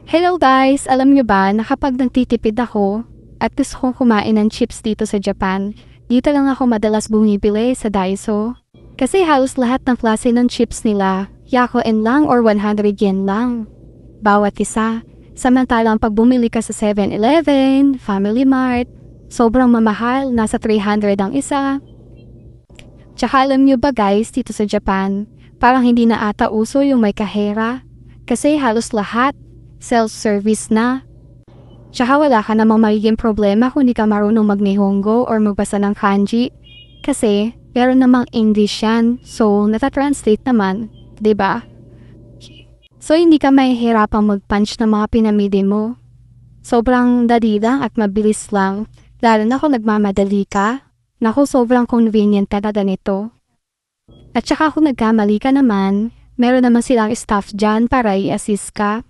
Hello guys! Alam nyo ba na kapag nagtitipid ako at gusto kong kumain ng chips dito sa Japan, dito lang ako madalas bumibili sa Daiso. Kasi halos lahat ng klase ng chips nila, yakoen lang or 100 yen lang. Bawat isa. Samantalang pag bumili ka sa 7-Eleven, Family Mart, sobrang mamahal, nasa 300 ang isa. Tsaka alam nyo ba guys, dito sa Japan, parang hindi na ata uso yung may kahera. Kasi halos lahat self-service na. Tsaka wala ka namang magiging problema kung di ka marunong mag-Nihongo or magbasa ng kanji. Kasi, meron namang English yan. So, natatranslate naman. 'Di ba? So, hindi ka mahihirapang mag-punch ng mga pinamili mo. Sobrang dali lang at mabilis lang. Lalo na kung nagmamadali ka. Naku, sobrang convenient talaga nito. At saka kung nagkamali ka naman, meron naman silang staff dyan para i-assist ka.